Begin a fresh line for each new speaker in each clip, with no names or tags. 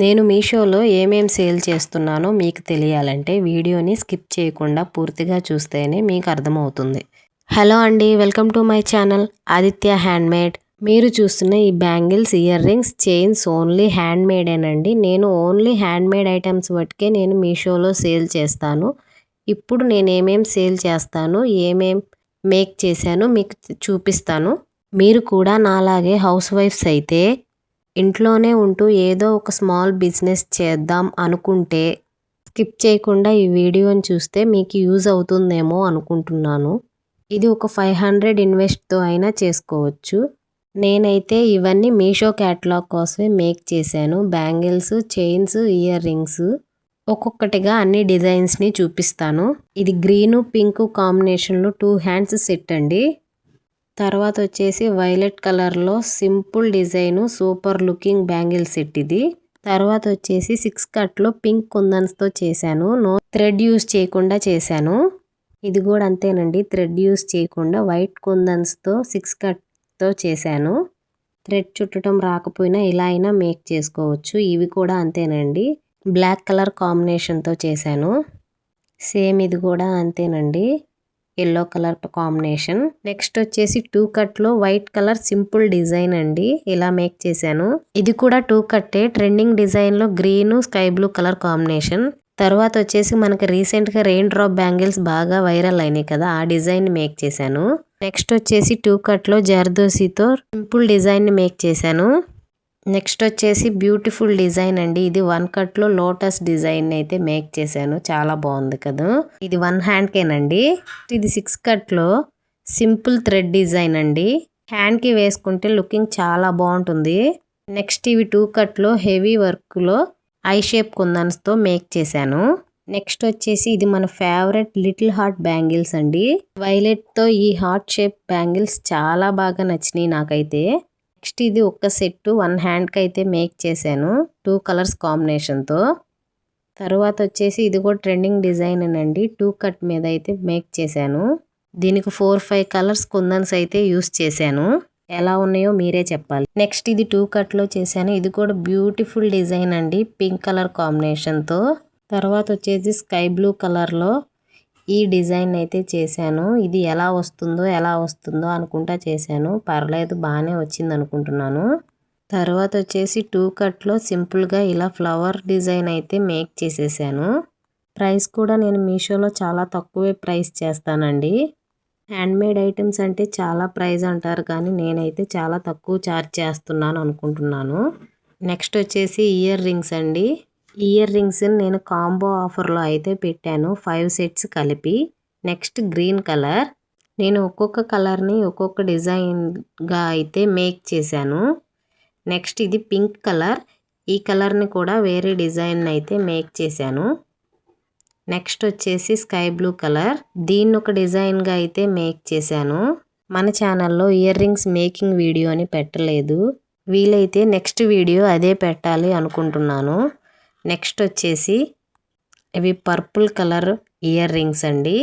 నేను మీషోలో ఏమేం సేల్ చేస్తున్నానో మీకు తెలియాలంటే వీడియోని స్కిప్ చేయకుండా పూర్తిగా చూస్తేనే మీకు అర్థమవుతుంది. హలో అండి, welcome to my channel Aditya handmade. మీరు చూస్తున్న ఈ bangles, earrings, chains only హ్యాండ్మేడేనండి. నేను ఓన్లీ హ్యాండ్మేడ్ ఐటమ్స్ బట్టికే నేను మీషోలో సేల్ చేస్తాను. ఇప్పుడు నేను ఏమేం సేల్ చేస్తాను, ఏమేం మేక్ చేశాను మీకు చూపిస్తాను. మీరు కూడా నాలాగే హౌస్ వైఫ్స్ అయితే ఇంట్లోనే ఉంటూ ఏదో ఒక స్మాల్ బిజినెస్ చేద్దాం అనుకుంటే స్కిప్ చేయకుండా ఈ వీడియోని చూస్తే మీకు యూజ్ అవుతుందేమో అనుకుంటున్నాను. ఇది ఒక 500 ఇన్వెస్ట్తో అయినా చేసుకోవచ్చు. నేనైతే ఇవన్నీ మీషో క్యాటలాగ్ కోసమే మేక్ చేశాను. బ్యాంగిల్స్, చైన్స్, ఇయర్ రింగ్స్ ఒక్కొక్కటిగా అన్ని డిజైన్స్ని చూపిస్తాను. ఇది గ్రీను పింక్ కాంబినేషన్లో 2 హ్యాండ్స్ సెట్ అండి. తర్వాత వచ్చేసి వైలెట్ కలర్లో simple design super looking bangle set ఇది. తర్వాత వచ్చేసి 6 కట్లో పింక్ కుందన్స్తో చేశాను. నో థ్రెడ్ యూస్ చేయకుండా చేశాను. ఇది కూడా అంతేనండి, థ్రెడ్ యూస్ చేయకుండా వైట్ కుందన్స్తో 6 కట్తో చేశాను. థ్రెడ్ చుట్టడం రాకపోయినా ఇలా అయినా మేక్ చేసుకోవచ్చు. ఇవి కూడా అంతేనండి, బ్లాక్ కలర్ కాంబినేషన్తో చేశాను. సేమ్ ఇది కూడా అంతేనండి, ఎల్లో కలర్ కాంబినేషన్. నెక్స్ట్ వచ్చేసి 2 కట్లో వైట్ కలర్ సింపుల్ డిజైన్ అండి, ఇలా మేక్ చేశాను. ఇది కూడా 2 కట్టే, ట్రెండింగ్ డిజైన్ లో green sky blue colour combination. తర్వాత వచ్చేసి మనకి రీసెంట్ గా రెయిన్ డ్రాప్ బ్యాంగిల్స్ బాగా వైరల్ అయినాయి కదా, ఆ డిజైన్ ని మేక్ చేశాను. నెక్స్ట్ వచ్చేసి 2 కట్లో జర్దోసితో సింపుల్ డిజైన్ ని మేక్ చేశాను. నెక్స్ట్ వచ్చేసి బ్యూటిఫుల్ డిజైన్ అండి, ఇది 1 కట్లో లోటస్ డిజైన్ అయితే మేక్ చేశాను. చాలా బాగుంది కదా, ఇది 1 హ్యాండ్కేనండి. ఇది 6 కట్లో సింపుల్ థ్రెడ్ డిజైన్ అండి, హ్యాండ్కి వేసుకుంటే లుకింగ్ చాలా బాగుంటుంది. నెక్స్ట్ ఇవి 2 కట్లో హెవీ వర్క్లో ఐ షేప్ కుందన్స్తో మేక్ చేశాను. నెక్స్ట్ వచ్చేసి ఇది మన ఫేవరెట్ లిటిల్ హార్ట్ బ్యాంగిల్స్ అండి. వైలెట్తో ఈ హార్ట్ షేప్ బ్యాంగిల్స్ చాలా బాగా నచ్చినాయి నాకైతే. నెక్స్ట్ ఇది ఒక్క సెట్ 1 హ్యాండ్కి అయితే మేక్ చేశాను, 2 కలర్స్ కాంబినేషన్తో. తర్వాత వచ్చేసి ఇది కూడా ట్రెండింగ్ డిజైన్ అండి, 2 కట్ మీద అయితే మేక్ చేశాను. దీనికి 4-5 కలర్స్ కుందన్స్ అయితే యూస్ చేశాను. ఎలా ఉన్నాయో మీరే చెప్పాలి. నెక్స్ట్ ఇది 2 కట్లో చేశాను. ఇది కూడా బ్యూటిఫుల్ డిజైన్ అండి, పింక్ కలర్ కాంబినేషన్తో. తర్వాత వచ్చేసి స్కై బ్లూ కలర్లో ఈ డిజైన్ అయితే చేశాను. ఇది ఎలా వస్తుందో అనుకుంటా చేశాను. పర్లేదు, బాగానే వచ్చింది అనుకుంటున్నాను. తర్వాత వచ్చేసి 2 కట్లో సింపుల్గా ఇలా ఫ్లవర్ డిజైన్ అయితే మేక్ చేసేసాను. ప్రైస్ కూడా నేను మీషోలో చాలా తక్కువే ప్రైస్ చేస్తానండి. హ్యాండ్మేడ్ ఐటమ్స్ అంటే చాలా ప్రైస్ అంటారు, కానీ నేనైతే చాలా తక్కువ ఛార్జ్ చేస్తున్నాను అనుకుంటున్నాను. నెక్స్ట్ వచ్చేసి ఇయర్ రింగ్స్ అండి. ఇయర్ రింగ్స్ నేను కాంబో ఆఫర్లో అయితే పెట్టాను, 5 సెట్స్ కలిపి. నెక్స్ట్ గ్రీన్ కలర్, నేను ఒక్కొక్క కలర్ని ఒక్కొక్క డిజైన్గా అయితే మేక్ చేశాను. నెక్స్ట్ ఇది పింక్ కలర్, ఈ కలర్ని కూడా వేరే డిజైన్ అయితే మేక్ చేశాను. నెక్స్ట్ వచ్చేసి స్కై బ్లూ కలర్, దీన్ని ఒక డిజైన్గా అయితే మేక్ చేశాను. మన ఛానల్లో ఇయర్ రింగ్స్ మేకింగ్ వీడియోని పెట్టలేదు, వీలైతే నెక్స్ట్ వీడియో అదే పెట్టాలి అనుకుంటున్నాను. నెక్స్ట్ వచ్చేసి ఇవి పర్పుల్ కలర్ ఇయర్ రింగ్స్ అండి.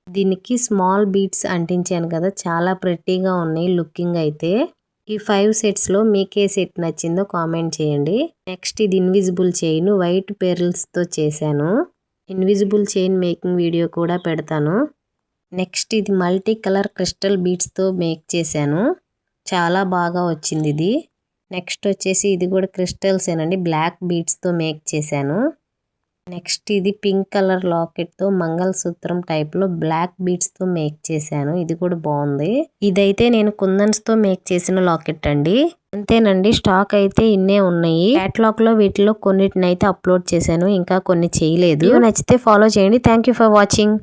దీనికి స్మాల్ బీడ్స్ అంటించాను కదా, చాలా ప్రెట్టీగా ఉన్నాయి లుకింగ్ అయితే. ఈ 5 సెట్స్లో మీకే సెట్ నచ్చిందో కామెంట్ చేయండి. నెక్స్ట్ ఇది ఇన్విజిబుల్ చైన్, వైట్ పెరల్స్తో చేశాను. ఇన్విజిబుల్ చైన్ మేకింగ్ వీడియో కూడా పెడతాను. నెక్స్ట్ ఇది మల్టీ కలర్ క్రిస్టల్ బీడ్స్తో మేక్ చేశాను, చాలా బాగా వచ్చింది ఇది. నెక్స్ట్ వచ్చేసి ఇది కూడా క్రిస్టల్స్ ఏనండి, బ్లాక్ బీడ్స్తో మేక్ చేశాను. నెక్స్ట్ ఇది పింక్ కలర్ లాకెట్తో మంగళసూత్రం టైప్లో బ్లాక్ బీడ్స్తో మేక్ చేశాను, ఇది కూడా బాగుంది. ఇదైతే నేను కుందన్స్తో మేక్ చేసిన లాకెట్ అండి. అంతేనండి, స్టాక్ అయితే ఇన్నే ఉన్నాయి. క్యాటలాగ్లో వీటిలో కొన్నిటిని అయితే అప్లోడ్ చేశాను, ఇంకా కొన్ని చేయలేదు. నచ్చితే ఫాలో చేయండి. Thank you for watching.